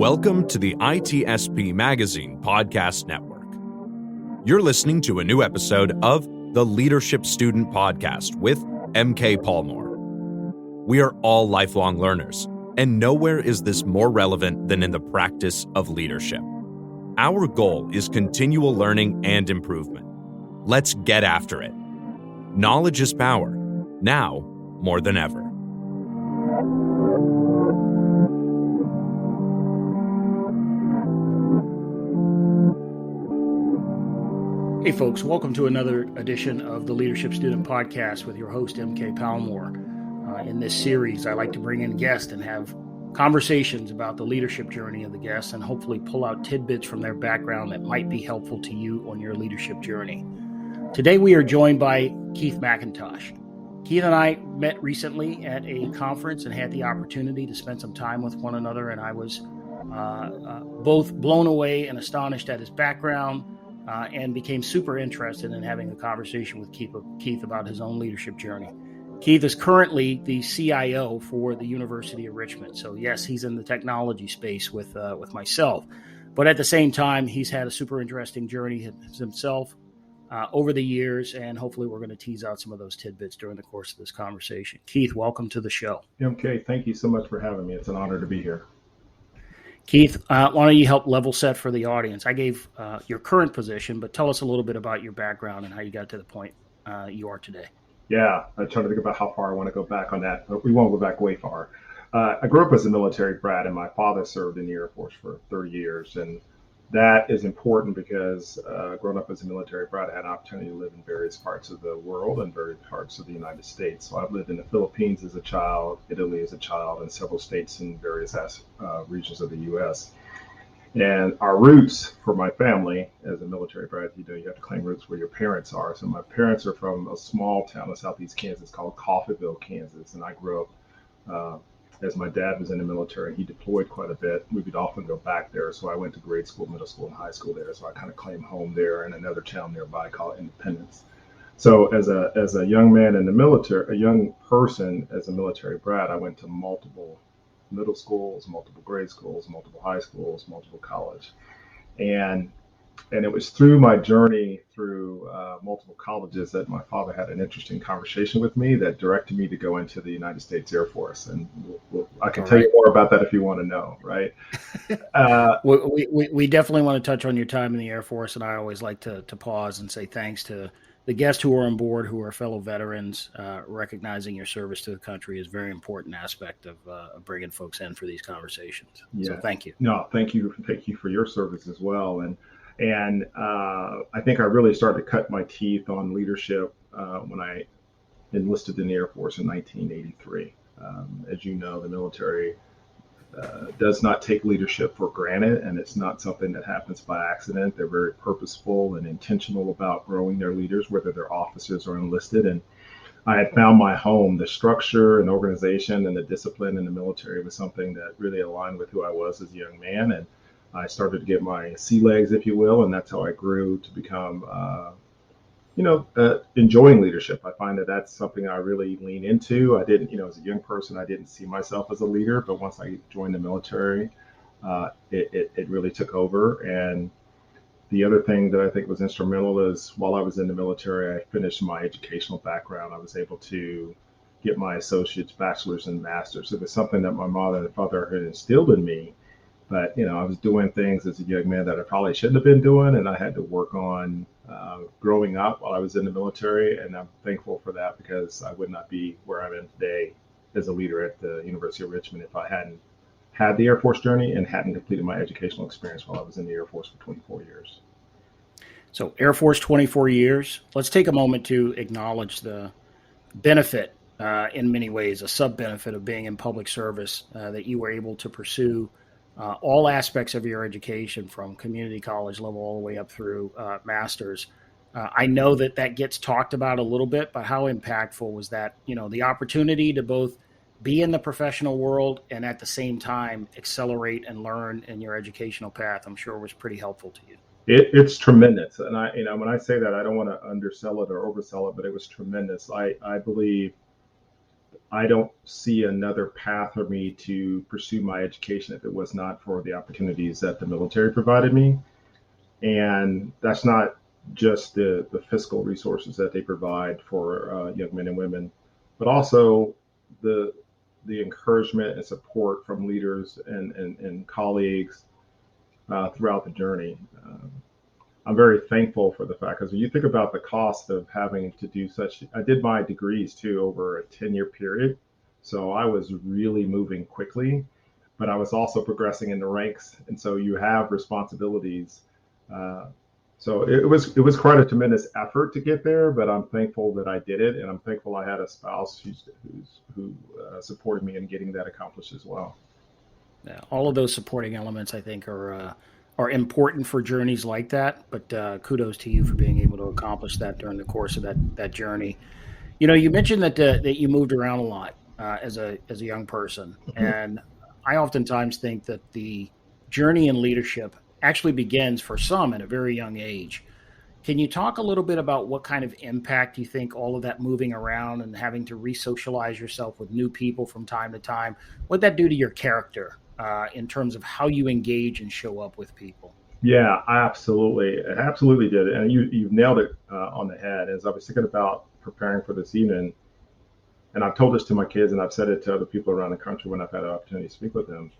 Welcome to the ITSP Magazine Podcast Network. You're listening to a new episode of the Leadership Student Podcast with MK Palmore. We are all lifelong learners, and nowhere is this more relevant than in the practice of leadership. Our goal is continual learning and improvement. Let's get after it. Knowledge is power, now more than ever. Hey folks, welcome to another edition of the Leadership Student Podcast with your host, MK Palmore. In this series, I like to bring in guests and have conversations about the leadership journey of the guests and hopefully pull out tidbits from their background that might be helpful to you on your leadership journey. Today we are joined by Keith McIntosh. Keith and I met recently at a conference and had the opportunity to spend some time with one another, and I was both blown away and astonished at his background, and became super interested in having a conversation with Keith about his own leadership journey. Keith is currently the CIO for the University of Richmond. So yes, he's in the technology space with myself, but at the same time, he's had a super interesting journey himself over the years, and hopefully we're going to tease out some of those tidbits during the course of this conversation. Keith, welcome to the show. MK, thank you so much for having me. It's an honor to be here. Keith, why don't you help level set for the audience? I gave your current position, but tell us a little bit about your background and how you got to the point you are today. Yeah, I'm trying to think about how far I want to go back on that, but we won't go back way far. I grew up as a military brat, and my father served in the Air Force for 30 years. And that is important because growing up as a military brat, I had an opportunity to live in various parts of the world and various parts of the United States. So I've lived in the Philippines as a child, Italy as a child, and several states in various regions of the U.S. And our roots for my family as a military brat, you have to claim roots where your parents are. So my parents are from a small town in southeast Kansas called Coffeyville, Kansas. And I grew up as my dad was in the military. He deployed quite a bit. We would often go back there. So I went to grade school, middle school, and high school there. So I kind of claim home there, and another town nearby called Independence. So as a young man in the military, a young person as a military brat, I went to multiple middle schools, multiple grade schools, multiple high schools, multiple college. And it was through my journey through multiple colleges that my father had an interesting conversation with me that directed me to go into the United States Air Force. And I can tell you more about that if you want to know, right? We definitely want to touch on your time in the Air Force, and I always like to pause and say thanks to the guests who are on board, who are fellow veterans. Recognizing your service to the country is a very important aspect of bringing folks in for these conversations. Yeah. So thank you. No, thank you for your service as well. And I think I really started to cut my teeth on leadership when I enlisted in the Air Force in 1983. As you know, the military does not take leadership for granted, and it's not something that happens by accident. They're very purposeful and intentional about growing their leaders, whether they're officers or enlisted. And I had found my home. The structure and organization and the discipline in the military was something that really aligned with who I was as a young man. And I started to get my sea legs, if you will, and that's how I grew to become, enjoying leadership. I find that that's something I really lean into. I didn't, as a young person, I didn't see myself as a leader, but once I joined the military, it really took over. And the other thing that I think was instrumental is while I was in the military, I finished my educational background. I was able to get my associate's, bachelor's, and master's. So it was something that my mother and father had instilled in me. But, I was doing things as a young man that I probably shouldn't have been doing, and I had to work on growing up while I was in the military. And I'm thankful for that because I would not be where I'm in today as a leader at the University of Richmond if I hadn't had the Air Force journey and hadn't completed my educational experience while I was in the Air Force for 24 years. So Air Force, 24 years. Let's take a moment to acknowledge the benefit, in many ways, a sub-benefit of being in public service that you were able to pursue all aspects of your education from community college level all the way up through master's. I know that gets talked about a little bit, but how impactful was that, the opportunity to both be in the professional world and at the same time accelerate and learn in your educational path? I'm sure was pretty helpful to you. It's tremendous. And when I say that, I don't want to undersell it or oversell it, but it was tremendous. I believe I don't see another path for me to pursue my education if it was not for the opportunities that the military provided me. And that's not just the fiscal resources that they provide for young men and women, but also the the encouragement and support from leaders and colleagues throughout the journey. I'm very thankful for the fact, because when you think about the cost of having to do such, I did my degrees too over a 10-year period. So I was really moving quickly, but I was also progressing in the ranks. And so you have responsibilities. Uh, so it was quite a tremendous effort to get there, but I'm thankful that I did it. And I'm thankful I had a spouse who supported me in getting that accomplished as well. Yeah, all of those supporting elements, I think, are important for journeys like that. But kudos to you for being able to accomplish that during the course of that journey. You know, you mentioned that you moved around a lot as a young person, and I oftentimes think that the journey in leadership actually begins for some at a very young age. Can you talk a little bit about what kind of impact you think all of that moving around and having to re-socialize yourself with new people from time to time, what that do to your character in terms of how you engage and show up with people? Yeah, absolutely. It absolutely did. And you've nailed it on the head. As I was thinking about preparing for this evening, and I've told this to my kids and I've said it to other people around the country when I've had an opportunity to speak with them.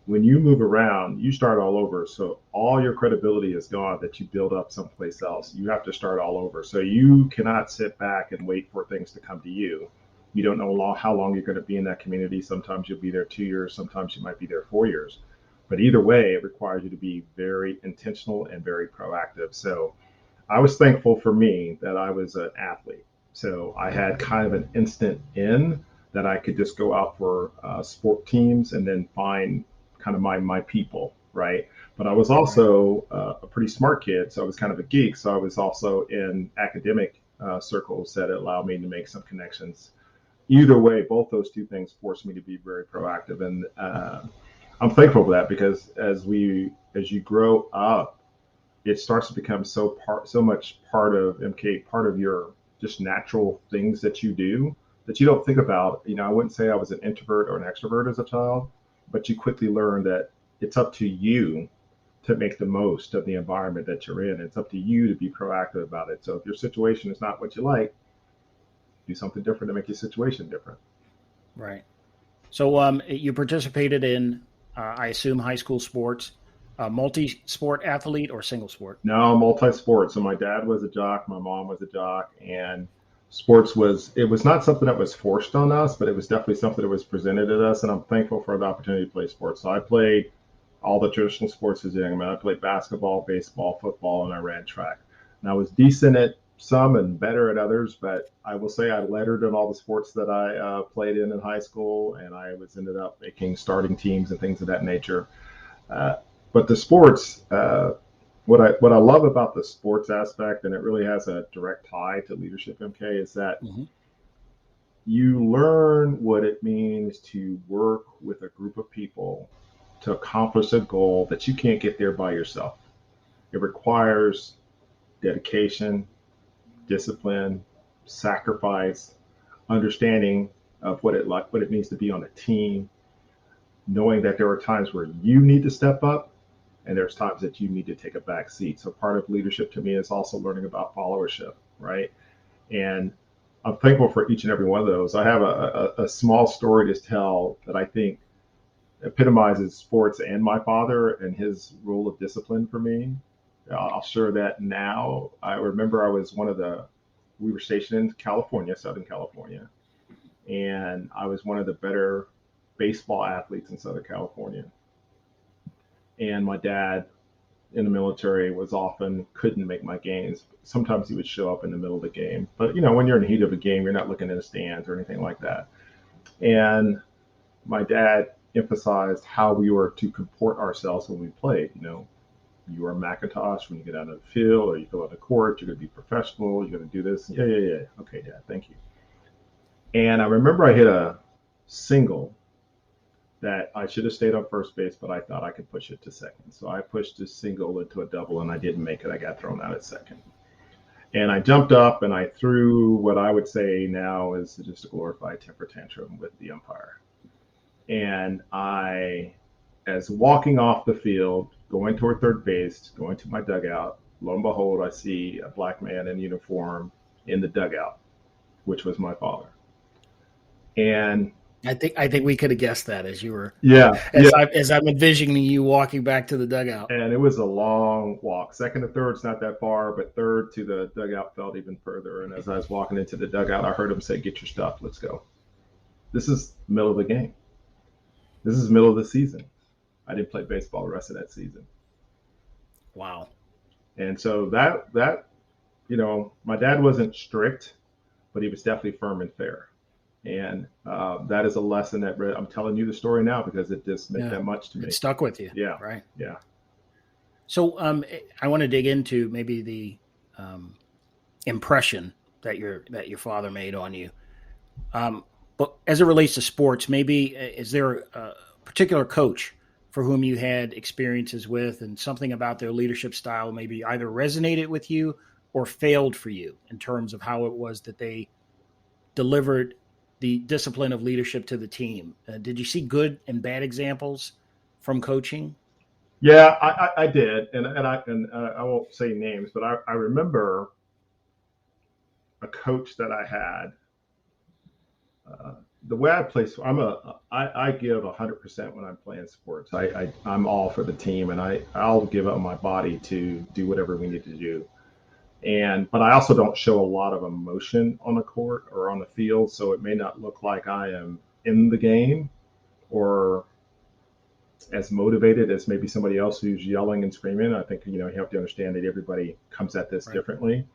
When you move around, you start all over. So all your credibility is gone that you build up someplace else. You have to start all over. So you cannot sit back and wait for things to come to you. You don't know how long you're going to be in that community. Sometimes you'll be there 2 years. Sometimes you might be there 4 years. But either way, it requires you to be very intentional and very proactive. So I was thankful for me that I was an athlete. So I had kind of an instant in that I could just go out for sport teams and then find kind of my people, right? But I was also a pretty smart kid, so I was kind of a geek. So I was also in academic circles that allowed me to make some connections. Either way, both those two things forced me to be very proactive, and I'm thankful for that, because as you grow up, it starts to become so much part of MK, part of your just natural things that you do that you don't think about. You know, I wouldn't say I was an introvert or an extrovert as a child, but you quickly learn that it's up to you to make the most of the environment that you're in. It's up to you to be proactive about it. So if your situation is not what you like, do something different to make your situation different. Right. So you participated in, I assume, high school sports, multi-sport athlete or single sport? No, multi-sport. So my dad was a jock, my mom was a jock, and sports was not something that was forced on us, but it was definitely something that was presented at us. And I'm thankful for the opportunity to play sports. So I played all the traditional sports as a young man. I played basketball, baseball, football, and I ran track. And I was decent at some and better at others, but I will say I lettered in all the sports that I played in high school, and I was ended up making starting teams and things of that nature. Uh, but the sports, what I love about the sports aspect, and it really has a direct tie to leadership, MK, is that Mm-hmm. you learn what it means to work with a group of people to accomplish a goal that you can't get there by yourself. It requires dedication, discipline, sacrifice, understanding of what it means to be on a team, knowing that there are times where you need to step up and there's times that you need to take a back seat. So part of leadership to me is also learning about followership, right? And I'm thankful for each and every one of those. I have a small story to tell that I think epitomizes sports and my father and his role of discipline for me. I'll share that now. I remember we were stationed in California, Southern California, and I was one of the better baseball athletes in Southern California. And my dad in the military couldn't make my games. Sometimes he would show up in the middle of the game. But, you know, when you're in the heat of a game, you're not looking in the stands or anything like that. And my dad emphasized how we were to comport ourselves when we played. You know, you are McIntosh when you get out of the field or you go on the court, you're going to be professional, you're going to do this. Yeah, yeah, yeah. Okay, Dad, thank you. And I remember I hit a single that I should have stayed on first base, but I thought I could push it to second. So I pushed this single into a double and I didn't make it. I got thrown out at second. And I jumped up and I threw what I would say now is just a glorified temper tantrum with the umpire. And as walking off the field, going toward third base, going to my dugout, lo and behold, I see a black man in uniform in the dugout, which was my father. And I think we could have guessed that as you were, as I'm envisioning you walking back to the dugout. And it was a long walk. Second to third's not that far, but third to the dugout felt even further. And as I was walking into the dugout, I heard him say, "Get your stuff, let's go." This is middle of the game. This is middle of the season. I didn't play baseball the rest of that season. Wow. And so that my dad wasn't strict, but he was definitely firm and fair. And that is a lesson that I'm telling you the story now because it just meant that much to me. It stuck with you. Yeah. Right. Yeah. So I want to dig into maybe the impression that your father made on you. But as it relates to sports, maybe is there a particular coach for whom you had experiences with and something about their leadership style maybe either resonated with you or failed for you in terms of how it was that they delivered the discipline of leadership to the team? Did you see good and bad examples from coaching? Yeah, I did, and I won't say names, but I remember a coach that I had. The way I play, I give 100% when I'm playing sports. I'm all for the team, and I'll give up my body to do whatever we need to do. But I also don't show a lot of emotion on the court or on the field, so it may not look like I am in the game or as motivated as maybe somebody else who's yelling and screaming. I think, you have to understand that everybody comes at this differently.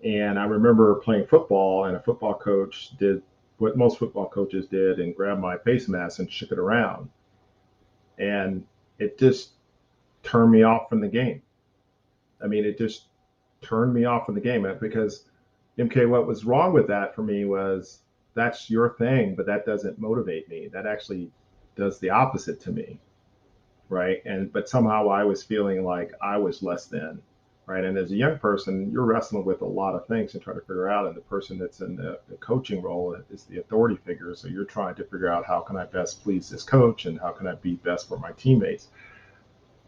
And I remember playing football, and a football coach did what most football coaches did and grabbed my face mask and shook it around. And it just turned me off from the game. I mean, it just turned me off from the game because, MK, what was wrong with that for me was that's your thing, but that doesn't motivate me. That actually does the opposite to me, right? But somehow I was feeling like I was less than, right? And as a young person, you're wrestling with a lot of things and trying to figure out, and the person that's in the coaching role is the authority figure. So you're trying to figure out how can I best please this coach and how can I be best for my teammates.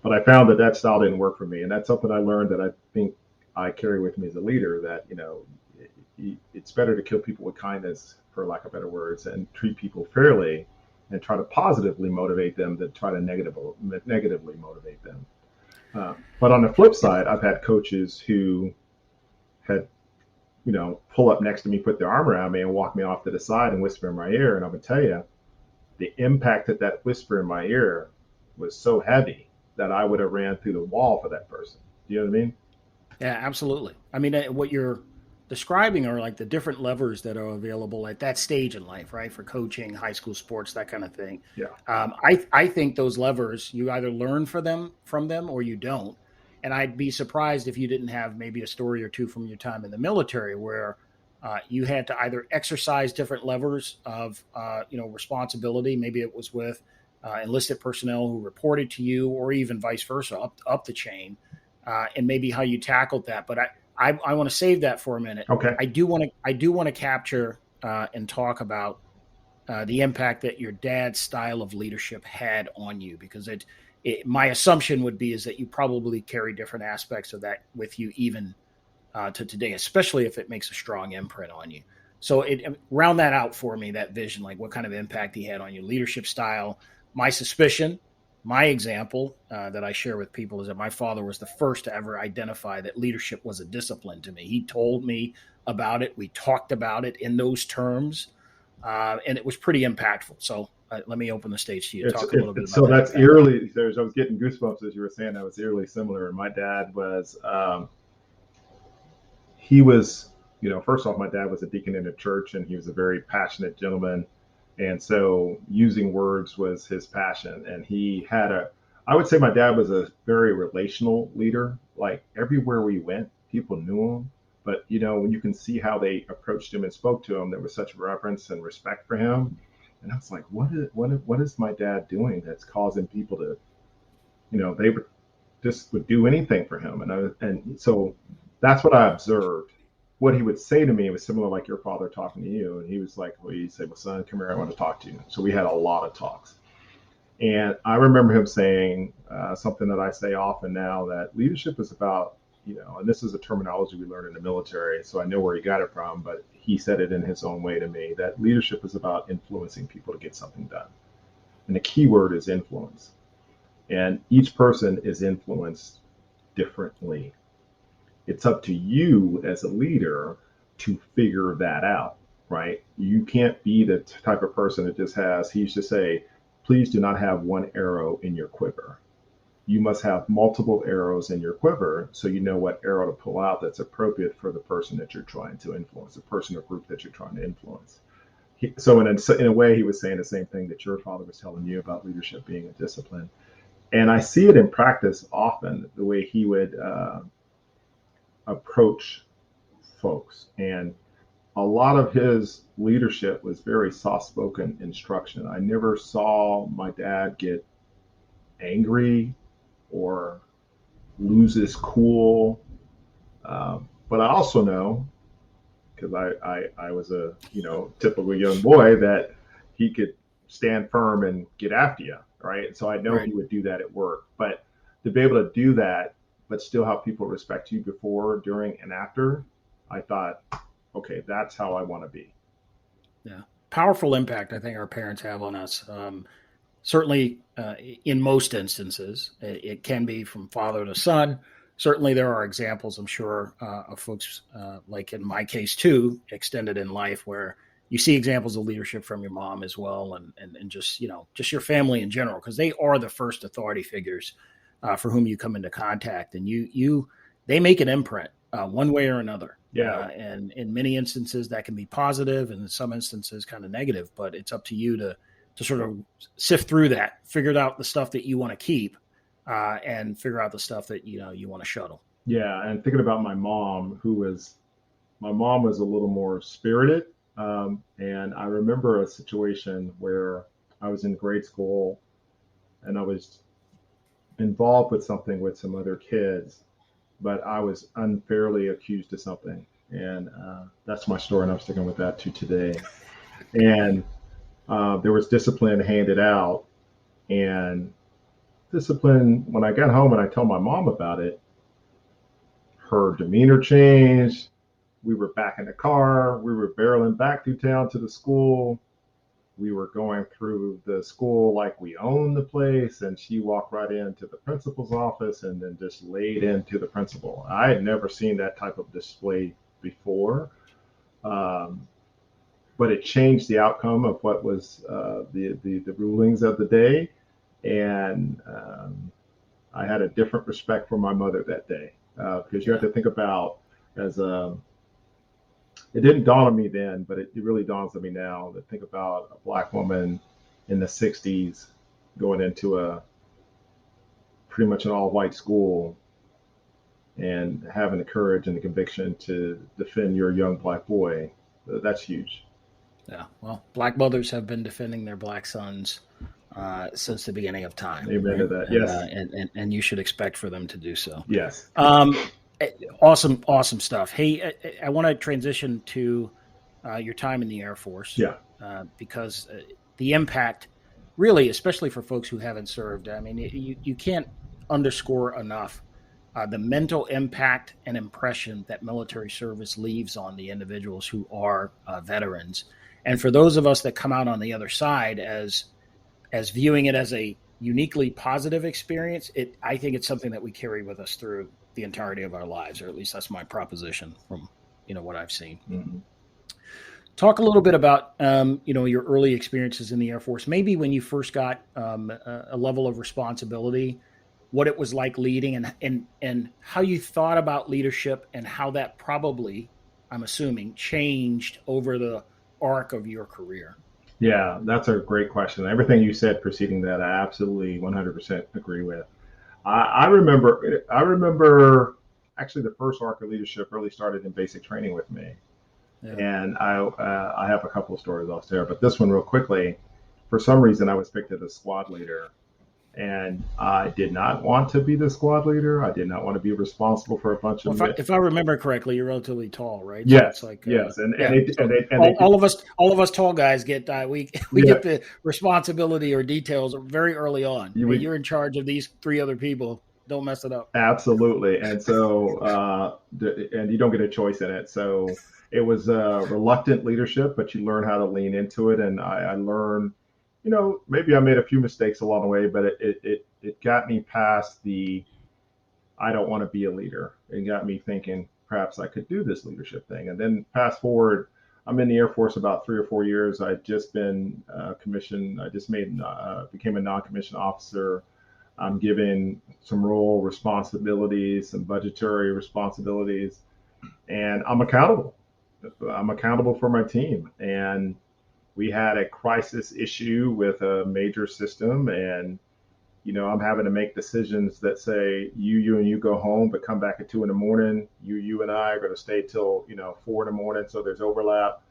But I found that style didn't work for me. And that's something I learned that I think I carry with me as a leader, that, it's better to kill people with kindness, for lack of better words, and treat people fairly and try to positively motivate them than try to negatively motivate them. But on the flip side, I've had coaches who had, pull up next to me, put their arm around me and walk me off to the side and whisper in my ear. And I'm going to tell you, the impact that whisper in my ear was so heavy that I would have ran through the wall for that person. Do you know what I mean? Yeah, absolutely. I mean, what you're describing are like the different levers that are available at that stage in life, right? For coaching, high school sports, that kind of thing. Yeah. I think those levers, you either learn from them or you don't. And I'd be surprised if you didn't have maybe a story or two from your time in the military where you had to either exercise different levers of, responsibility. Maybe it was with enlisted personnel who reported to you, or even vice versa, up the chain, and maybe how you tackled that. But I want to save that for a minute. Okay. I do want to capture and talk about the impact that your dad's style of leadership had on you, because my assumption would be is that you probably carry different aspects of that with you even to today, especially if it makes a strong imprint on you. So round that out for me, that vision, like what kind of impact he had on your leadership style. My suspicion, my example that I share with people is that my father was the first to ever identify that leadership was a discipline to me. He told me about it. We talked about it in those terms, and it was pretty impactful. So let me open the stage to you. Talk a little bit about that. So that's eerily, I was getting goosebumps as you were saying that. Was eerily similar. My dad was, he was, first off, my dad was a deacon in a church, and he was a very passionate gentleman. And so using words was his passion. And he had I would say my dad was a very relational leader. Like everywhere we went, people knew him. But, when you can see how they approached him and spoke to him, there was such reverence and respect for him. And I was like, what is my dad doing that's causing people to, they would do anything for him. And so That's what I observed. What he would say to me was similar like your father talking to you. And he was like, well, he'd say, well, son, come here, I want to talk to you. So we had a lot of talks. And I remember him saying something that I say often now, that leadership is about, and this is a terminology we learned in the military, so I know where he got it from, but he said it in his own way to me, that leadership is about influencing people to get something done. And the key word is influence. And each person is influenced differently. It's up to you as a leader to figure that out, right? You can't be the type of person that just has, he used to say, please do not have one arrow in your quiver. You must have multiple arrows in your quiver so you know what arrow to pull out that's appropriate for the person that you're trying to influence, the person or group that you're trying to influence. So in a way, he was saying the same thing that your father was telling you about leadership being a discipline. And I see it in practice often, the way he would approach folks. And a lot of his leadership was very soft-spoken instruction. I never saw my dad get angry or lose his cool. But I also know, because I was a typical young boy, that he could stand firm and get after you, right? So I know he would do that at work. But to be able to do that, but still have people respect you before, during, and after, I thought, okay, that's how I want to be. Yeah. Powerful impact I think our parents have on us. Certainly, in most instances, it can be from father to son. Certainly, there are examples, I'm sure, of folks, like in my case too, extended in life, where you see examples of leadership from your mom as well, and just your family in general, because they are the first authority figures for whom you come into contact, and they make an imprint one way or another. Yeah. And in many instances that can be positive, and in some instances kind of negative. But it's up to you to sort of sift through that, figure out the stuff that you want to keep, and figure out the stuff that you want to shuttle. Yeah, and thinking about my mom, was a little more spirited, and I remember a situation where I was in grade school, and I was involved with something with some other kids, but I was unfairly accused of something, and that's my story, and I'm sticking with that to today. And there was discipline handed out, and discipline, when I got home and I told my mom about it, her demeanor changed. We were back in the car. We were barreling back through town to the school. We were going through the school like we owned the place, and she walked right into the principal's office and then just laid into the principal. I had never seen that type of display before. But it changed the outcome of what was the rulings of the day. And I had a different respect for my mother that day, because you have to think about, it didn't dawn on me then, but it really dawns on me now, to think about a Black woman in the 60s going into a pretty much an all-white school and having the courage and the conviction to defend your young Black boy. That's huge. Yeah, well, Black mothers have been defending their Black sons since the beginning of time. Amen to that. Yes, and you should expect for them to do so. Yes. Awesome stuff. Hey, I want to transition to your time in the Air Force. Yeah. Because the impact, really, especially for folks who haven't served, I mean, you can't underscore enough the mental impact and impression that military service leaves on the individuals who are veterans. And for those of us that come out on the other side as viewing it as a uniquely positive experience, I think it's something that we carry with us through the entirety of our lives, or at least that's my proposition from what I've seen. Mm-hmm. Talk a little bit about your early experiences in the Air Force, maybe when you first got a level of responsibility, what it was like leading, and how you thought about leadership, and how that probably, I'm assuming, changed over the arc of your career. Yeah, that's a great question. Everything you said preceding that, I absolutely 100% agree with. I remember actually the first arc of leadership really started in basic training with me. Yeah. And I have a couple of stories I'll share, but this one real quickly. For some reason, I was picked as a squad leader, And I did not want to be the squad leader. I did not want to be responsible for a bunch Well, of if I remember correctly, you're relatively tall, right? So it's yes, like, yes, and yeah. So they did, all of us tall guys get we yeah, get the responsibility or details very early on. you Hey, would you're in charge of these three other people. Don't mess it up. absolutely, and so and you don't get a choice in it. So it was reluctant leadership, but you learn how to lean into it, and I learned, maybe I made a few mistakes along the way, but it got me past the I don't want to be a leader. It got me thinking perhaps I could do this leadership thing. And then fast forward, I'm in the Air Force about 3 or 4 years. I'd just been commissioned. I just became a non-commissioned officer. I'm given some role responsibilities, some budgetary responsibilities, and I'm accountable. I'm accountable for my team. And we had a crisis issue with a major system, and I'm having to make decisions that say you and you go home, but come back at 2 in the morning. You and I are going to stay till 4 in the morning. So there's overlap.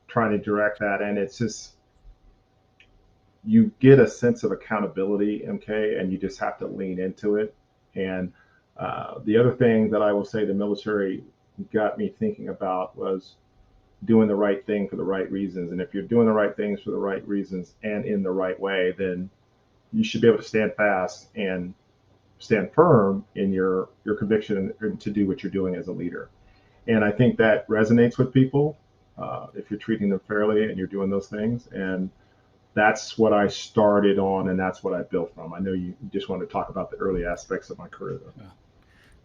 Trying to direct that, and it's just you get a sense of accountability, MK, and you just have to lean into it. And the other thing that I will say the military got me thinking about was doing the right thing for the right reasons. And if you're doing the right things for the right reasons and in the right way, then you should be able to stand fast and stand firm in your conviction and to do what you're doing as a leader. And I think that resonates with people if you're treating them fairly and you're doing those things. And that's what I started on, and that's what I built from. I know you just wanted to talk about the early aspects of my career, though.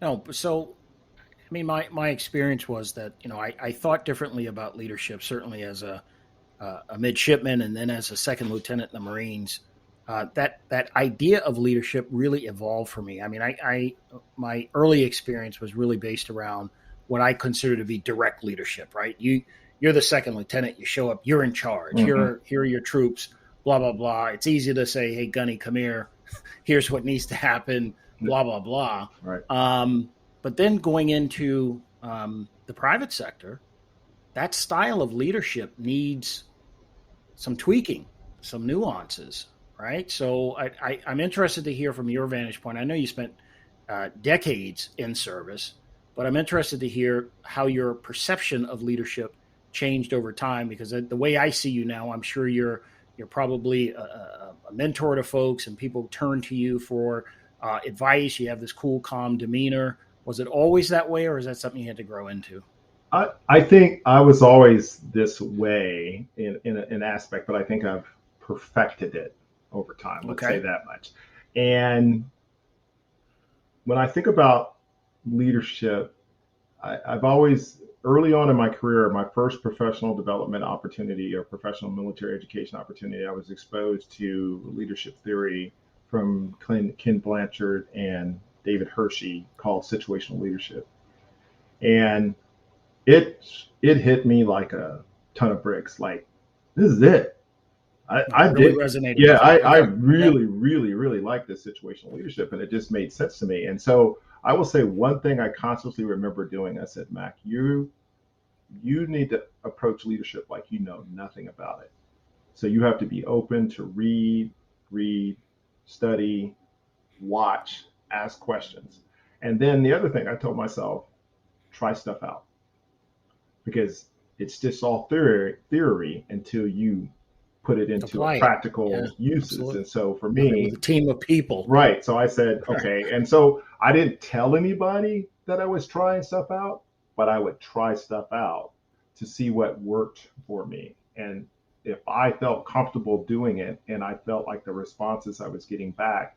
No, so I mean, my experience was that I thought differently about leadership, certainly as a midshipman and then as a second lieutenant in the Marines. That idea of leadership really evolved for me. I mean, my early experience was really based around what I consider to be direct leadership. Right? You're the second lieutenant. You show up. You're in charge. Mm-hmm. Here are your troops. Blah blah blah. It's easy to say, "Hey, Gunny, come here. Here's what needs to happen." Blah blah blah. Right. But then going into the private sector, that style of leadership needs some tweaking, some nuances, right? So I'm interested to hear from your vantage point. I know you spent decades in service, but I'm interested to hear how your perception of leadership changed over time, because the way I see you now, I'm sure you're probably a mentor to folks and people turn to you for advice. You have this cool, calm demeanor. Was it always that way, or is that something you had to grow into? I think I was always this way in an aspect, but I think I've perfected it over time. Let's say that much. And when I think about leadership, I've always, early on in my career, my first professional development opportunity or professional military education opportunity, I was exposed to leadership theory from Ken Blanchard and David Hershey called situational leadership. And it hit me like a ton of bricks. Like, this is it. I really did resonated. Yeah, I really like this situational leadership, and it just made sense to me. And so I will say one thing I consciously remember doing. I said, Mac, you need to approach leadership like you know nothing about it. So you have to be open to read, study, watch, ask questions. And then the other thing I told myself, try stuff out, because it's just all theory until you put it into practical uses. Absolutely. And so for me, with a team of people, right. So I said, okay. And so I didn't tell anybody that I was trying stuff out, but I would try stuff out to see what worked for me. And if I felt comfortable doing it and I felt like the responses I was getting back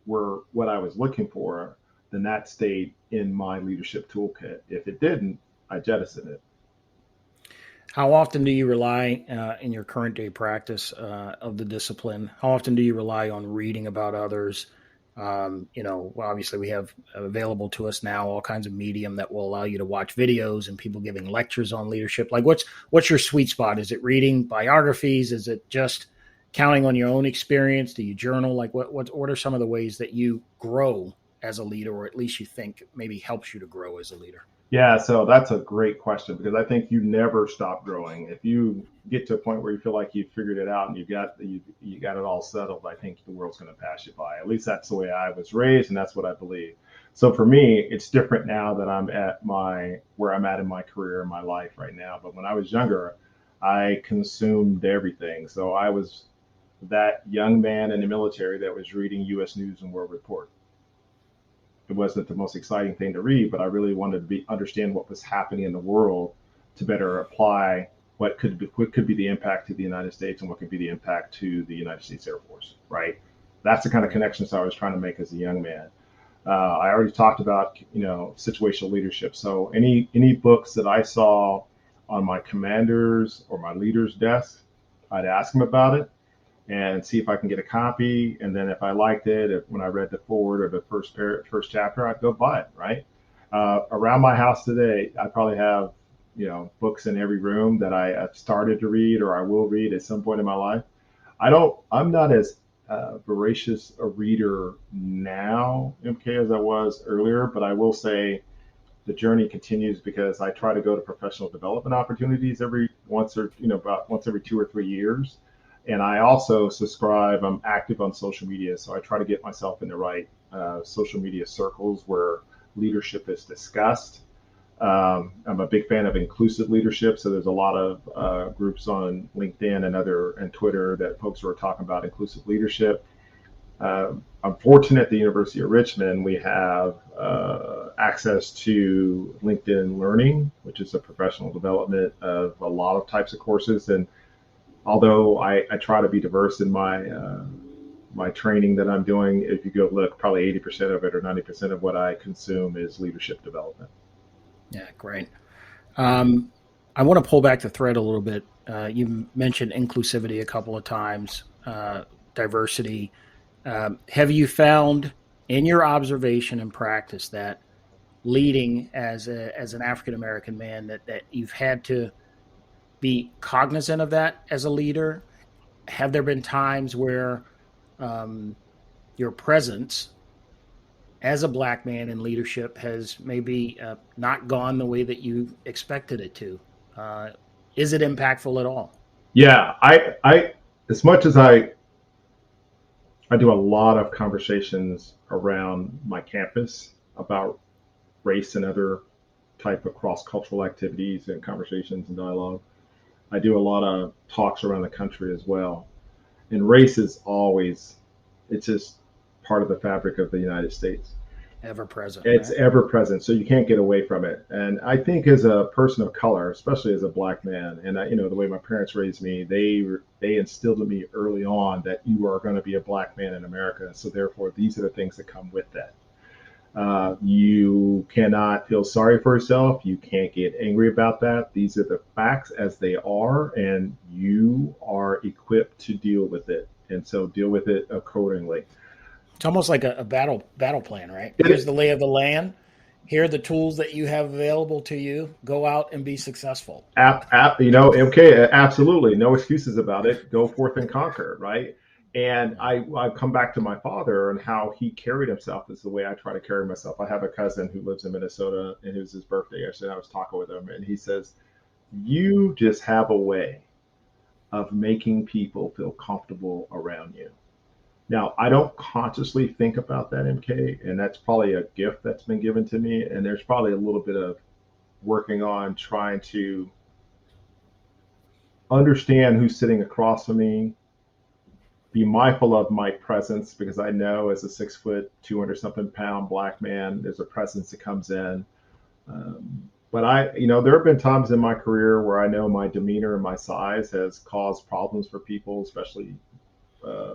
were what I was looking for, then that stayed in my leadership toolkit. If it didn't, I jettisoned it. How often do you rely in your current day practice of the discipline? How often do you rely on reading about others? Obviously we have available to us now all kinds of medium that will allow you to watch videos and people giving lectures on leadership. Like, what's your sweet spot? Is it reading biographies? Is it just counting on your own experience? Do you journal? Like, what are some of the ways that you grow as a leader, or at least you think maybe helps you to grow as a leader? Yeah, so that's a great question because I think you never stop growing. If you get to a point where you feel like you've figured it out and you got it all settled, I think the world's going to pass you by. At least that's the way I was raised, and that's what I believe. So for me, it's different now that I'm at my where I'm at in my career and my life right now. But when I was younger, I consumed everything. So I was that young man in the military that was reading U.S. News and World Report. It wasn't the most exciting thing to read, but I really wanted to understand what was happening in the world to better apply what could be the impact to the United States and what could be the impact to the United States Air Force. Right. That's the kind of connections I was trying to make as a young man. I already talked about situational leadership. So any books that I saw on my commanders or my leaders' desk, I'd ask them about it and see if I can get a copy. And then if I liked it, when I read the forward or the first chapter, I'd go buy it. Right. Around my house today, I probably have books in every room that I have started to read or I will read at some point in my life. I'm not as voracious a reader now, MK, as I was earlier, but I will say the journey continues because I try to go to professional development opportunities about once every 2 or 3 years. And I also I'm active on social media. So I try to get myself in the right social media circles where leadership is discussed. I'm a big fan of inclusive leadership. So there's a lot of groups on LinkedIn and Twitter that folks are talking about inclusive leadership. I'm fortunate at the University of Richmond, we have access to LinkedIn Learning, which is a professional development of a lot of types of courses. And although I try to be diverse in my training that I'm doing, if you go look, probably 80% of it or 90% of what I consume is leadership development. Yeah, great. I want to pull back the thread a little bit. You mentioned inclusivity a couple of times, diversity. Have you found in your observation and practice that leading as an African American man that you've had to be cognizant of that as a leader? Have there been times where your presence as a black man in leadership has maybe not gone the way that you expected it to? Is it impactful at all? Yeah, I as much as I do a lot of conversations around my campus about race and other type of cross-cultural activities and conversations and dialogue. I do a lot of talks around the country as well. And race is always, it's just part of the fabric of the United States. Ever present. It's right? ever present, so you can't get away from it. And I think as a person of color, especially as a black man, and the way my parents raised me, they instilled in me early on that you are going to be a black man in America. So therefore, these are the things that come with that. You cannot feel sorry for yourself. You can't get angry about that. These are the facts as they are, and you are equipped to deal with it. And so deal with it accordingly. It's almost like a battle plan, right? Here's the lay of the land. Here are the tools that you have available to you. Go out and be successful. Okay, absolutely. No excuses about it. Go forth and conquer, right? And I come back to my father and how he carried himself is the way I try to carry myself. I have a cousin who lives in Minnesota, and it was his birthday yesterday. I was talking with him, and he says, "You just have a way of making people feel comfortable around you." Now, I don't consciously think about that, MK, and that's probably a gift that's been given to me. And there's probably a little bit of working on trying to understand who's sitting across from me, be mindful of my presence because I know as a 6 foot, 200 something pound black man, there's a presence that comes in. But there have been times in my career where I know my demeanor and my size has caused problems for people, especially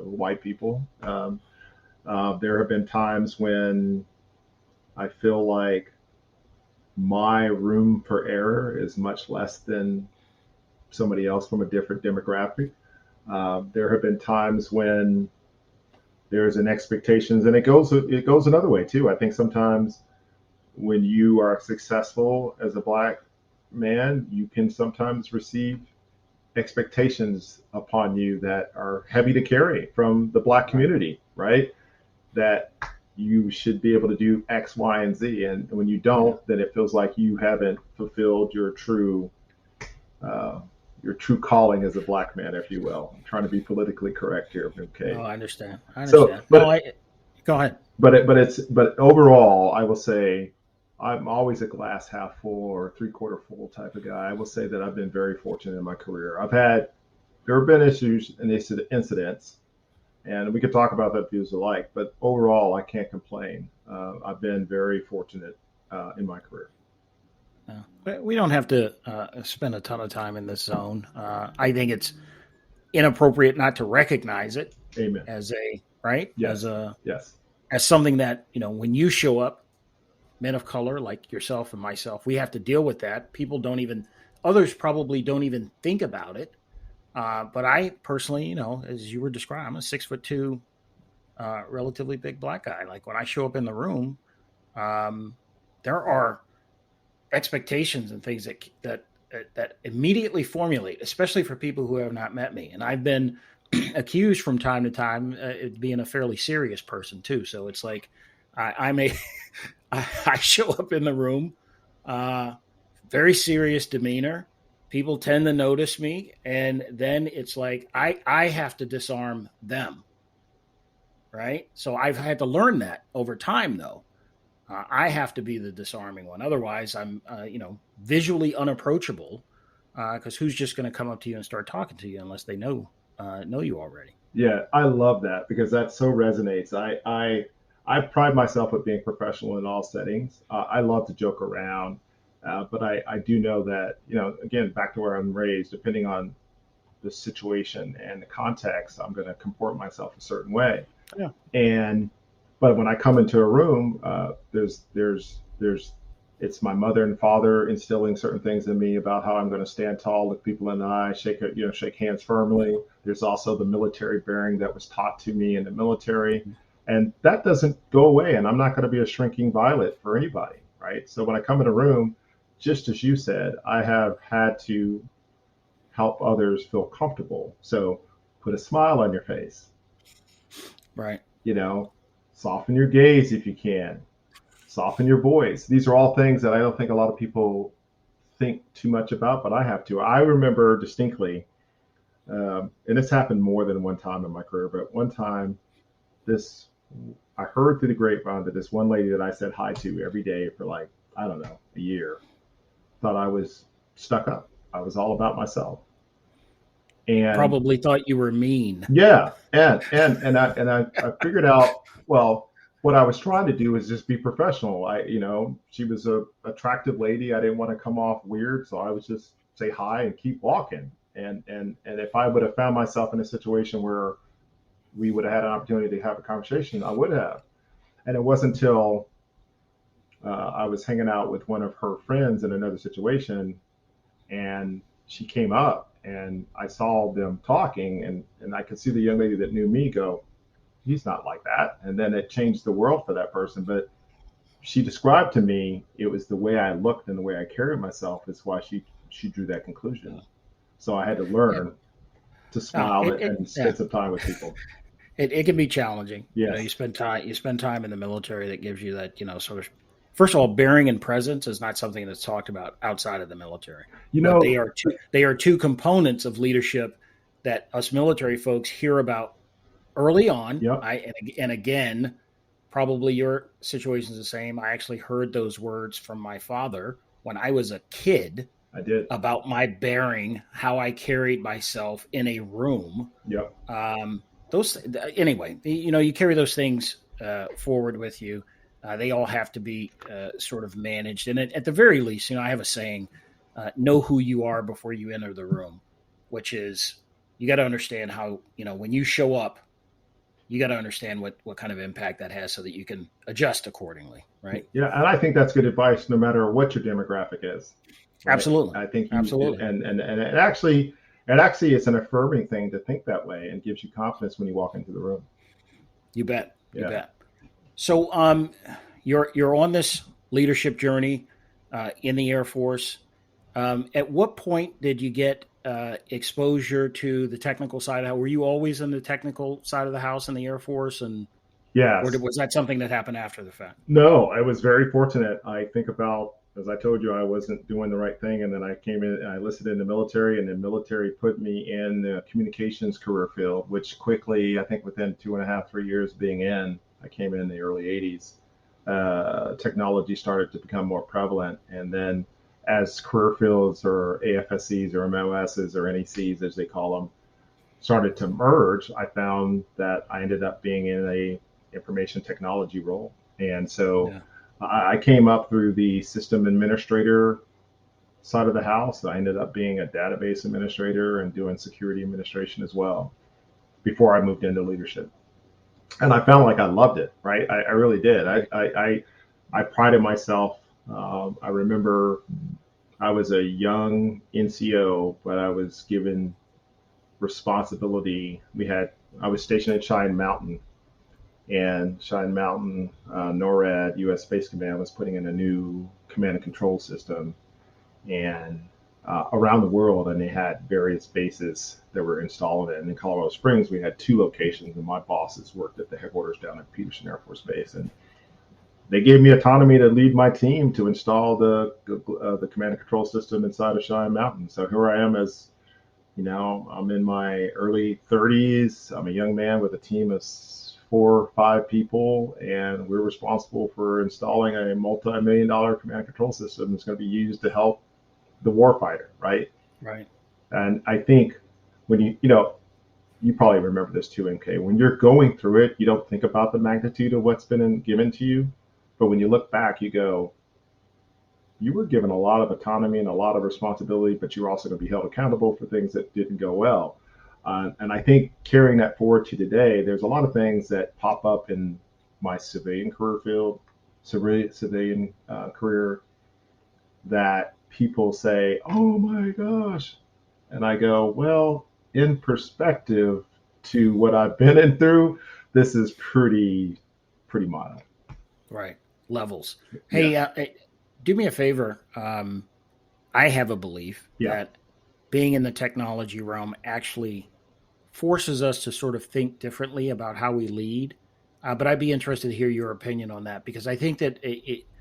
white people. There have been times when I feel like my room for error is much less than somebody else from a different demographic. There have been times when there's an expectations, and it goes another way too. I think sometimes when you are successful as a black man, you can sometimes receive expectations upon you that are heavy to carry from the black community, right? That you should be able to do X, Y, and Z. And when you don't, then it feels like you haven't fulfilled your true calling as a black man, if you will. I'm trying to be politically correct here. Okay. Oh, I understand. So, Go ahead. But overall, I will say I'm always a glass half full or 3/4 full type of guy. I will say that I've been very fortunate in my career. There have been issues and incidents, and we could talk about that views alike, but overall, I can't complain. I've been very fortunate in my career. We don't have to spend a ton of time in this zone. I think it's inappropriate not to recognize it. Amen. As a right. Yes. As something that, when you show up, men of color like yourself and myself, we have to deal with that. Others probably don't even think about it. But I personally, as you were describing, I'm a 6'2", relatively big black guy. Like when I show up in the room, there are expectations and things that immediately formulate, especially for people who have not met me. And I've been accused from time to time of being a fairly serious person too. So it's like I show up in the room, very serious demeanor. People tend to notice me, and then it's like I have to disarm them, right? So I've had to learn that over time, though. I have to be the disarming one. Otherwise, I'm, visually unapproachable because who's just going to come up to you and start talking to you unless they know you already? Yeah, I love that because that so resonates. I pride myself at being professional in all settings. I love to joke around, but I do know that, again, back to where I'm raised, depending on the situation and the context, I'm going to comport myself a certain way. Yeah. But when I come into a room, it's my mother and father instilling certain things in me about how I'm going to stand tall, look people in the eye, shake hands firmly. There's also the military bearing that was taught to me in the military, and that doesn't go away. And I'm not going to be a shrinking violet for anybody, right? So when I come in a room, just as you said, I have had to help others feel comfortable. So put a smile on your face, right? Soften your gaze if you can. Soften your voice. These are all things that I don't think a lot of people think too much about, but I have to. I remember distinctly, and this happened more than one time in my career, but one time I heard through the grapevine that this one lady that I said hi to every day for a year, thought I was stuck up. I was all about myself. And probably thought you were mean. Yeah. And I figured out, well, what I was trying to do is just be professional. She was a attractive lady. I didn't want to come off weird. So I would just say hi and keep walking. And if I would have found myself in a situation where we would have had an opportunity to have a conversation, I would have. And it wasn't until I was hanging out with one of her friends in another situation, and she came up and I saw them talking, and I could see the young lady that knew me go, he's not like that. And then it changed the world for that person. But she described to me, it was the way I looked and the way I carried myself is why she drew that conclusion. So I had to learn to smile and spend some time with people. It can be challenging. Yes. You spend time in the military that gives you that, sort of, first of all, bearing and presence is not something that's talked about outside of the military. But they are two components of leadership that us military folks hear about early on. Yep. And again, probably your situation is the same. I actually heard those words from my father when I was a kid. I did. About my bearing, how I carried myself in a room. Yep. Anyway, you carry those things forward with you. They all have to be sort of managed. And at the very least, I have a saying, know who you are before you enter the room, which is you got to understand how, when you show up, you got to understand what kind of impact that has so that you can adjust accordingly. Right. Yeah. And I think that's good advice no matter what your demographic is. Right? Absolutely. I think absolutely. And it actually is an affirming thing to think that way and gives you confidence when you walk into the room. You bet. You bet. So you're on this leadership journey in the Air Force. At what point did you get exposure to the technical side? Were you always in the technical side of the house in the Air Force? And Or Yes. was that something that happened after the fact? No, I was very fortunate. I think about, as I told you, I wasn't doing the right thing. And then I came in, I enlisted in the military, and the military put me in the communications career field, which quickly, I think within 2.5, 3 years being in, I came in the early 80s. Technology started to become more prevalent. And then as career fields or AFSCs or MOSs or NECs, as they call them, started to merge, I found that I ended up being in a information technology role. And so Yeah. I came up through the system administrator side of the house. I ended up being a database administrator and doing security administration as well before I moved into leadership. And I found like I loved it, right? I really did. Right. I prided myself. I remember I was a young NCO, but I was given responsibility. I was stationed at Cheyenne Mountain, and Cheyenne Mountain, NORAD, U.S. Space Command, was putting in a new command and control system, and around the world, and they had various bases that were installing it. And in Colorado Springs, we had 2 locations, and my bosses worked at the headquarters down at Peterson Air Force Base, and they gave me autonomy to lead my team to install the command and control system inside of Cheyenne Mountain. So here I am as I'm in my early 30s. I'm a young man with a team of 4 or 5 people, and we're responsible for installing a multi-million-dollar command and control system that's going to be used to help the warfighter, right? Right. And I think when you probably remember this too, MK. When you're going through it, you don't think about the magnitude of what's been given to you, but when you look back, you go, you were given a lot of autonomy and a lot of responsibility, but you're also going to be held accountable for things that didn't go well. And I think carrying that forward to today, there's a lot of things that pop up in my civilian career field, civilian career, that people say, "Oh my gosh," and I go, "Well, in perspective to what I've been in through, this is pretty mild." Right. Levels. Yeah. Hey, do me a favor. I have a belief Yeah. that being in the technology realm actually forces us to sort of think differently about how we lead. But I'd be interested to hear your opinion on that, because I think that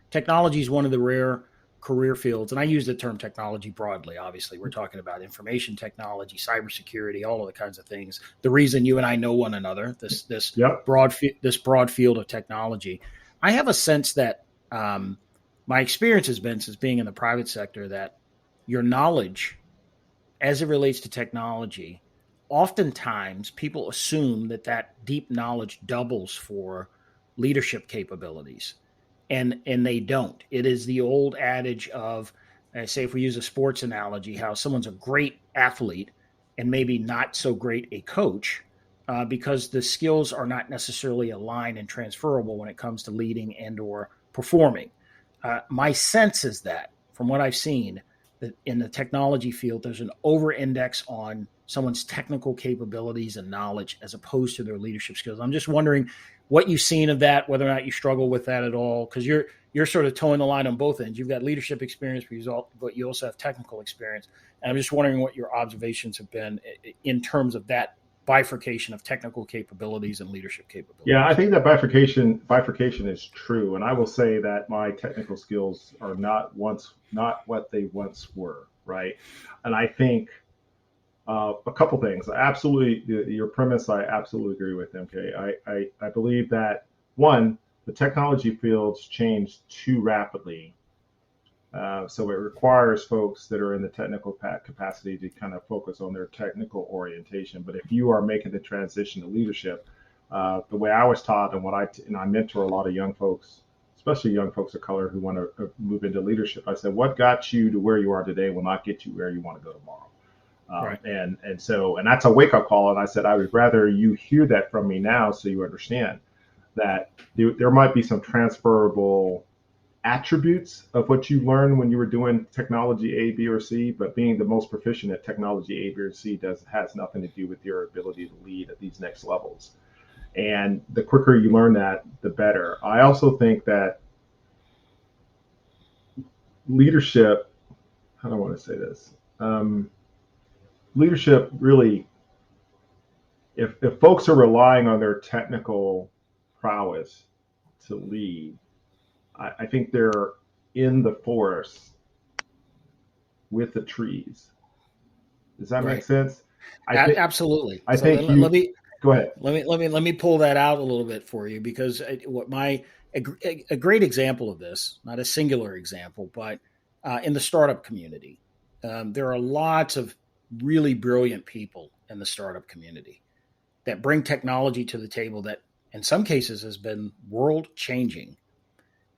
technology is one of the rare career fields, and I use the term technology broadly. Obviously, we're talking about information technology, cybersecurity, all of the kinds of things. The reason you and I know one another, this Yep. broad field of technology. I have a sense that my experience has been, since being in the private sector, that your knowledge as it relates to technology, oftentimes people assume that deep knowledge doubles for leadership capabilities, and they don't. It is the old adage of, say, if we use a sports analogy, how someone's a great athlete and maybe not so great a coach, because the skills are not necessarily aligned and transferable when it comes to leading and or performing. My sense is that, from what I've seen, that in the technology field, there's an over-index on someone's technical capabilities and knowledge as opposed to their leadership skills. I'm just wondering what you've seen of that, whether or not you struggle with that at all, because you're sort of towing the line on both ends. You've got leadership experience, but you also have technical experience. And I'm just wondering what your observations have been in terms of that bifurcation of technical capabilities and leadership capabilities. Yeah, I think that bifurcation is true, and I will say that my technical skills are not what they once were, right? And I think a couple things. Absolutely, your premise, I absolutely agree with, MK. I believe that, one, the technology fields change too rapidly. So it requires folks that are in the technical capacity to kind of focus on their technical orientation. But if you are making the transition to leadership, the way I was taught, and I mentor a lot of young folks, especially young folks of color who want to move into leadership. I said, what got you to where you are today will not get you where you want to go tomorrow. Right. And that's a wake up call. And I said, I would rather you hear that from me now, so you understand that there might be some transferable attributes of what you learned when you were doing technology A, B, or C, but being the most proficient at technology A, B, or C has nothing to do with your ability to lead at these next levels. And the quicker you learn that, the better. I also think that leadership, how do I want to say this? Leadership really, if folks are relying on their technical prowess to lead. I think they're in the forest with the trees. Does that make Right. sense? Absolutely. I So think then you go ahead. let me pull that out a little bit for you, because a great example of this, not a singular example, but in the startup community, there are lots of really brilliant people in the startup community that bring technology to the table that in some cases has been world changing.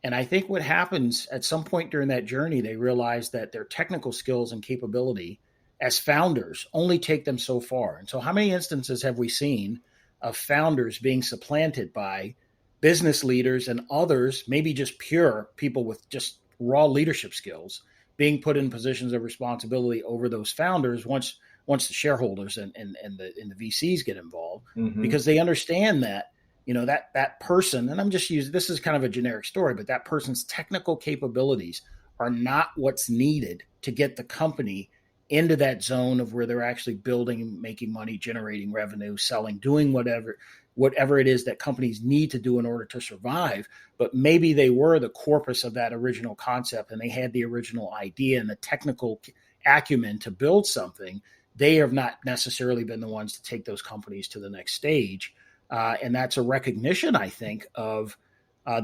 And I think what happens at some point during that journey, they realize that their technical skills and capability as founders only take them so far. And so, how many instances have we seen of founders being supplanted by business leaders and others, maybe just pure people with just raw leadership skills, being put in positions of responsibility over those founders once the shareholders and the VCs get involved, Mm-hmm. because they understand that that person, and I'm just using this is kind of a generic story, but that person's technical capabilities are not what's needed to get the company into that zone of where they're actually building, making money, generating revenue, selling, doing whatever it is that companies need to do in order to survive. But maybe they were the corpus of that original concept, and they had the original idea and the technical acumen to build something. They have not necessarily been the ones to take those companies to the next stage. And that's a recognition, I think, of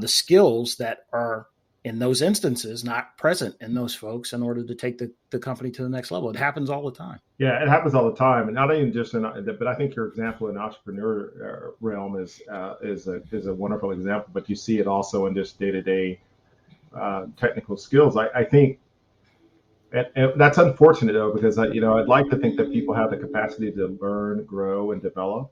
the skills that are in those instances not present in those folks in order to take the company to the next level. It happens all the time. Yeah, it happens all the time, and not even just but I think your example in the entrepreneur realm is a wonderful example. But you see it also in just day to day technical skills. I think. And that's unfortunate though, because I'd like to think that people have the capacity to learn, grow, and develop.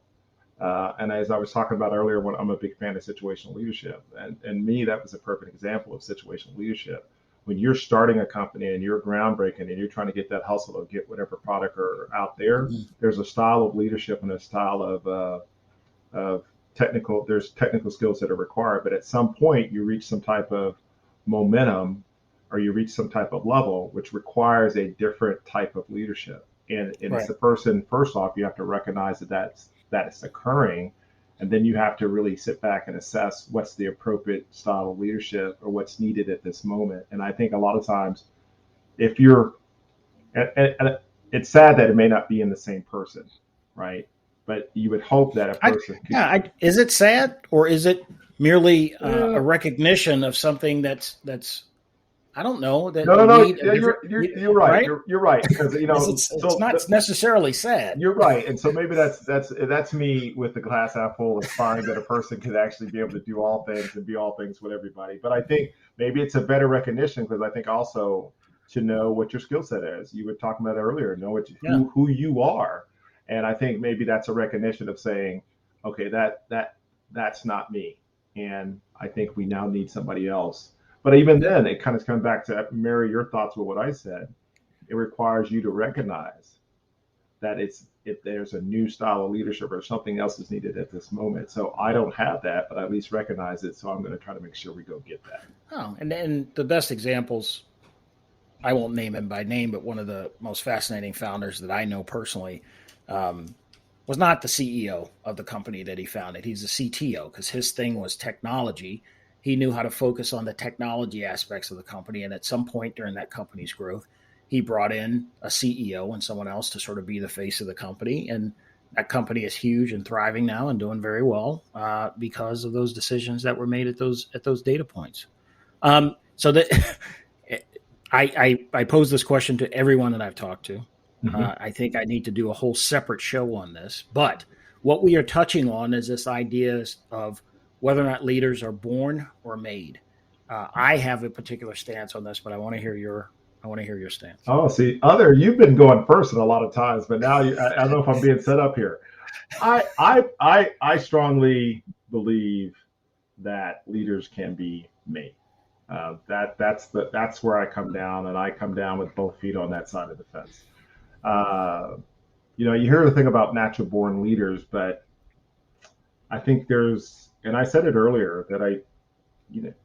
And as I was talking about earlier, when I'm a big fan of situational leadership, and me, that was a perfect example of situational leadership. When you're starting a company and you're groundbreaking and you're trying to get that hustle or get whatever product are out there, Mm-hmm. there's a style of leadership and a style of there's technical skills that are required. But at some point, you reach some type of momentum or you reach some type of level, which requires a different type of leadership. And Right. it's the person, first off, you have to recognize that it's occurring. And then you have to really sit back and assess what's the appropriate style of leadership or what's needed at this moment. And I think a lot of times, if you're, and it's sad that it may not be in the same person, right? But you would hope that a person could. Is it sad, or is it merely Yeah. a recognition of something that's I don't know, that No, you no, no. need Yeah, you're right. right? You're right, because It's not necessarily sad. you're right, and so maybe that's me with the glass half full, aspiring that a person could actually be able to do all things and be all things with everybody. But I think maybe it's a better recognition, because I think also to know what your skill set is. You were talking about earlier, know Yeah. who you are, and I think maybe that's a recognition of saying, okay, that's not me, and I think we now need somebody else. But even then, it kind of comes back to marry your thoughts with what I said. It requires you to recognize that if there's a new style of leadership or something else is needed at this moment. So I don't have that, but I at least recognize it. So I'm going to try to make sure we go get that. Oh, and the best examples, I won't name him by name, but one of the most fascinating founders that I know personally was not the CEO of the company that he founded. He's the CTO, because his thing was technology. He knew how to focus on the technology aspects of the company. And at some point during that company's growth, he brought in a CEO and someone else to sort of be the face of the company. And that company is huge and thriving now and doing very well because of those decisions that were made at those data points. So that I pose this question to everyone that I've talked to. Mm-hmm. I think I need to do a whole separate show on this. But what we are touching on is this idea of whether or not leaders are born or made. I have a particular stance on this, but I want to hear your stance. Oh, see, you've been going first a lot of times, but now I don't know if I'm being set up here. I strongly believe that leaders can be made. That's where I come down, and I come down with both feet on that side of the fence. You hear the thing about natural born leaders, but I think and I said it earlier, that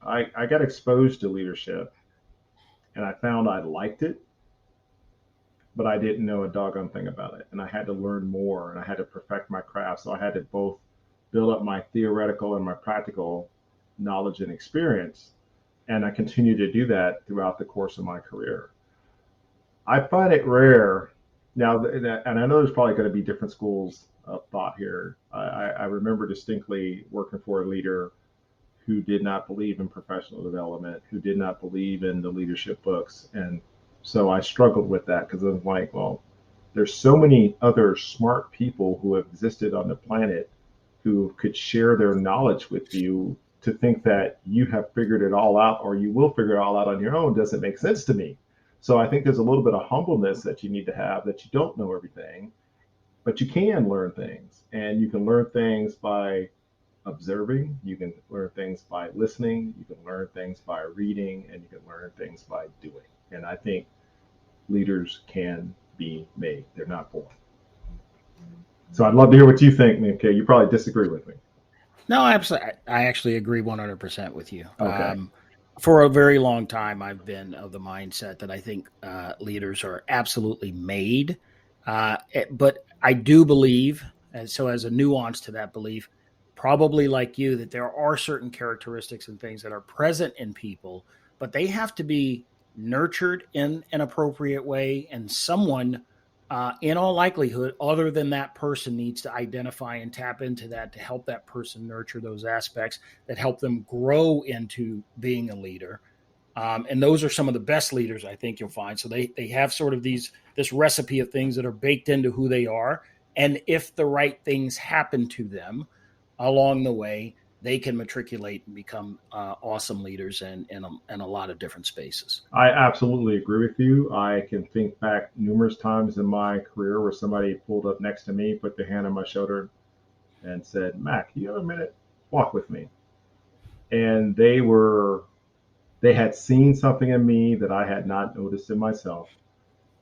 I got exposed to leadership, and I found I liked it, but I didn't know a doggone thing about it, and I had to learn more, and I had to perfect my craft. So I had to both build up my theoretical and my practical knowledge and experience. And I continue to do that throughout the course of my career. I find it rare now, and I know there's probably going to be different schools of thought here. I remember distinctly working for a leader who did not believe in professional development, who did not believe in the leadership books. And so I struggled with that because I was like, well, there's so many other smart people who have existed on the planet who could share their knowledge with you. To think that you have figured it all out or you will figure it all out on your own doesn't make sense to me. So I think there's a little bit of humbleness that you need to have, that you don't know everything, but you can learn things. And you can learn things by observing, you can learn things by listening, you can learn things by reading, and you can learn things by doing. And I think leaders can be made. They're not born. So I'd love to hear what you think, okay? You probably disagree with me. No, absolutely. I actually agree 100% with you. Okay. For a very long time, I've been of the mindset that I think leaders are absolutely made. But I do believe, and so as a nuance to that belief, probably like you, that there are certain characteristics and things that are present in people, but they have to be nurtured in an appropriate way, and someone in all likelihood, other than that person, needs to identify and tap into that to help that person nurture those aspects that help them grow into being a leader. And those are some of the best leaders I think you'll find. So they have sort of this recipe of things that are baked into who they are. And if the right things happen to them along the way, they can matriculate and become awesome leaders in a lot of different spaces. I absolutely agree with you. I can think back numerous times in my career where somebody pulled up next to me, put their hand on my shoulder and said, "Mac, you have a minute? Walk with me." And they had seen something in me that I had not noticed in myself.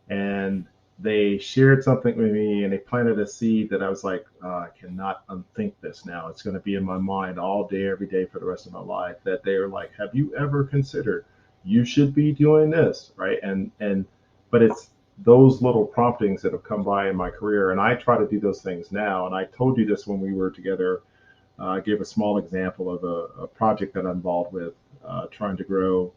And they shared something with me and they planted a seed that I was like, I cannot unthink this now. It's going to be in my mind all day, every day for the rest of my life. That they were like, have you ever considered you should be doing this? Right. But it's those little promptings that have come by in my career. And I try to do those things now. And I told you this when we were together. I gave a small example of a project that I'm involved with, trying to grow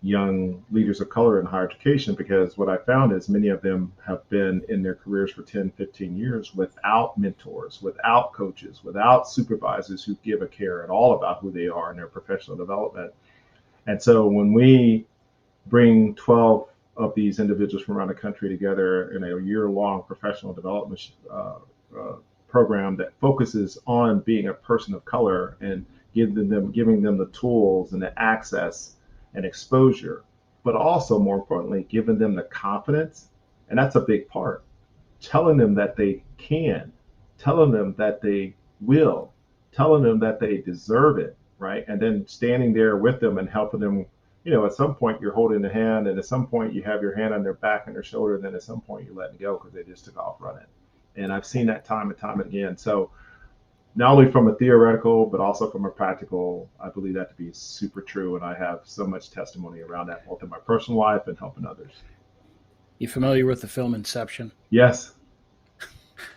young leaders of color in higher education, because what I found is many of them have been in their careers for 10, 15 years without mentors, without coaches, without supervisors who give a care at all about who they are in their professional development. And so when we bring 12 of these individuals from around the country together in a year-long professional development program that focuses on being a person of color and giving them the tools and the access and exposure, but also more importantly, giving them the confidence. And that's a big part. Telling them that they can, telling them that they will, telling them that they deserve it, right? And then standing there with them and helping them. At some point you're holding the hand, and at some point you have your hand on their back and their shoulder, and then at some point you're letting go because they just took off running. And I've seen that time and time again. So not only from a theoretical, but also from a practical, I believe that to be super true. And I have so much testimony around that, both in my personal life and helping others. You familiar with the film Inception? Yes.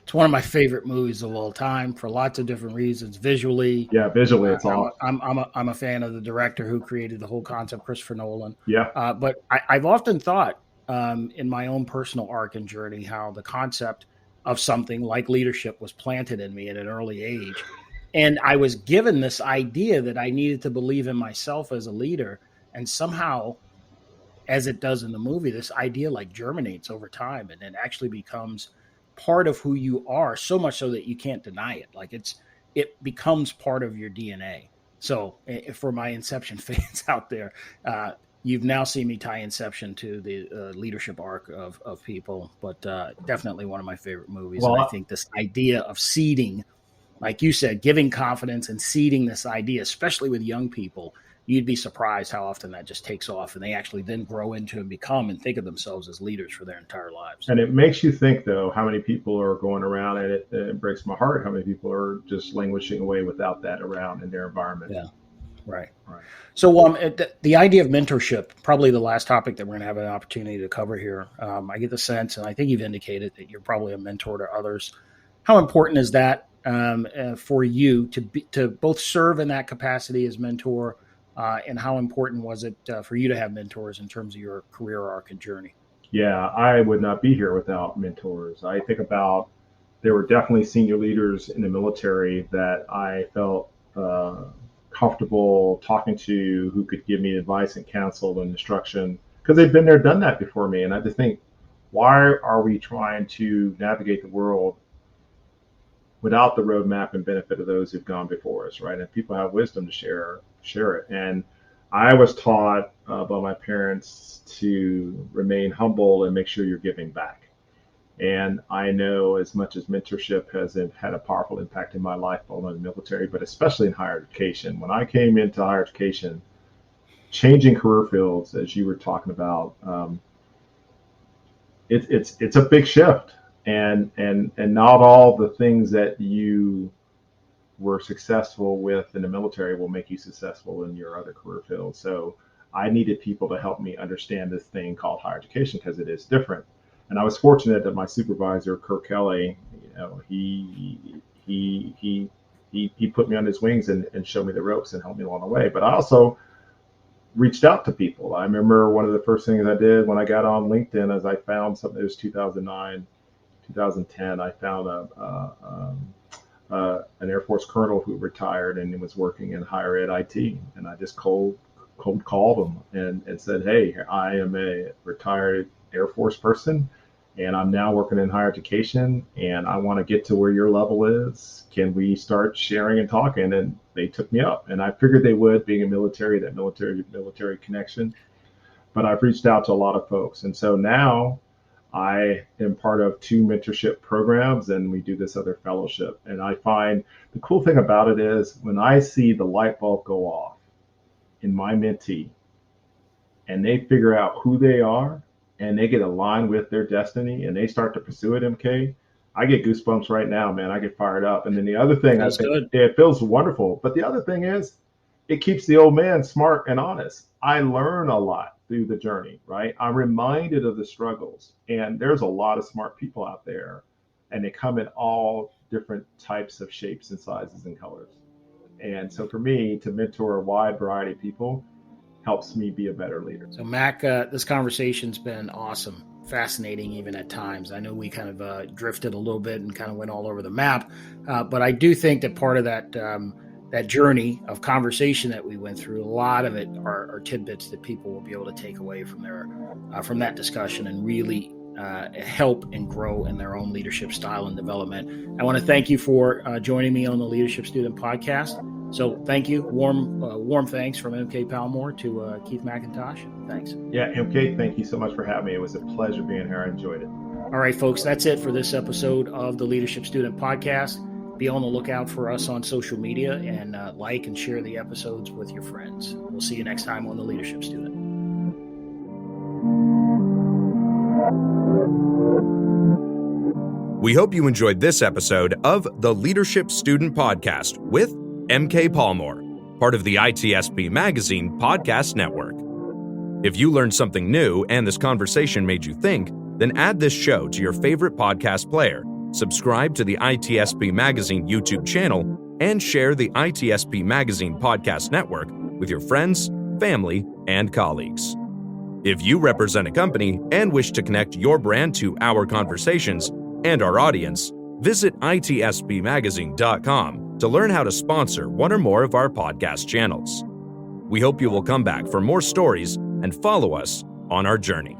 It's one of my favorite movies of all time for lots of different reasons. Visually. Yeah, visually it's awesome. I'm a fan of the director who created the whole concept, Christopher Nolan. Yeah. But I've often thought in my own personal arc and journey how the concept of something like leadership was planted in me at an early age. And I was given this idea that I needed to believe in myself as a leader. And somehow, as it does in the movie, this idea like germinates over time and it actually becomes part of who you are, so much so that you can't deny it. Like it becomes part of your DNA. So for my Inception fans out there, you've now seen me tie Inception to the leadership arc of people, but definitely one of my favorite movies. Well, and I think this idea of seeding, like you said, giving confidence and seeding this idea, especially with young people, you'd be surprised how often that just takes off and they actually then grow into and become and think of themselves as leaders for their entire lives. And it makes you think, though, how many people are going around, and it breaks my heart how many people are just languishing away without that around in their environment. Yeah. Right. So the idea of mentorship, probably the last topic that we're going to have an opportunity to cover here. I get the sense, and I think you've indicated that you're probably a mentor to others. How important is that for you to both serve in that capacity as mentor, and how important was it for you to have mentors in terms of your career arc and journey? Yeah, I would not be here without mentors. I think about there were definitely senior leaders in the military that I felt comfortable talking to, who could give me advice and counsel and instruction, because they've been there, done that before me. And I just think, why are we trying to navigate the world without the roadmap and benefit of those who've gone before us, right? And people have wisdom to share it. And I was taught by my parents to remain humble and make sure you're giving back. And I know, as much as mentorship has had a powerful impact in my life, both in the military, but especially in higher education. When I came into higher education, changing career fields, as you were talking about, it's a big shift, and not all the things that you were successful with in the military will make you successful in your other career fields. So I needed people to help me understand this thing called higher education, because it is different. And I was fortunate that my supervisor, Kirk Kelly, he put me on his wings and showed me the ropes and helped me along the way. But I also reached out to people. I remember one of the first things I did when I got on LinkedIn is I found something. It was 2009, 2010. I found an Air Force colonel who retired and was working in higher ed IT. And I just cold called him and said, "Hey, I am a retired Air Force person, and I'm now working in higher education, and I want to get to where your level is. Can we start sharing and talking?" And they took me up, and I figured they would, being a military, that military connection. But I've reached out to a lot of folks, and so now I am part of 2 mentorship programs, and we do this other fellowship. And I find the cool thing about it is when I see the light bulb go off in my mentee, and they figure out who they are, and they get aligned with their destiny, and they start to pursue it, MK, I get goosebumps right now, man. I get fired up. And then the other thing, I think it feels wonderful. But the other thing is, it keeps the old man smart and honest. I learn a lot through the journey, right? I'm reminded of the struggles. And there's a lot of smart people out there, and they come in all different types of shapes and sizes and colors. And so for me, to mentor a wide variety of people helps me be a better leader. So Mac, this conversation's been awesome, fascinating even at times. I know we kind of drifted a little bit and kind of went all over the map, but I do think that part of that journey of conversation that we went through, a lot of it are tidbits that people will be able to take away from that discussion and really help and grow in their own leadership style and development. I want to thank you for joining me on the Leadership Student Podcast. So thank you. Warm thanks from MK Palmore to Keith McIntosh. Thanks. Yeah, MK, thank you so much for having me. It was a pleasure being here. I enjoyed it. All right, folks, that's it for this episode of the Leadership Student Podcast. Be on the lookout for us on social media and like and share the episodes with your friends. We'll see you next time on the Leadership Student. We hope you enjoyed this episode of the Leadership Student Podcast with MK Palmore, part of the ITSP Magazine Podcast Network. If you learned something new and this conversation made you think, then add this show to your favorite podcast player, subscribe to the ITSP Magazine YouTube channel, and share the ITSP Magazine Podcast Network with your friends, family, and colleagues. If you represent a company and wish to connect your brand to our conversations and our audience, visit itspmagazine.com to learn how to sponsor one or more of our podcast channels. We hope you will come back for more stories and follow us on our journey.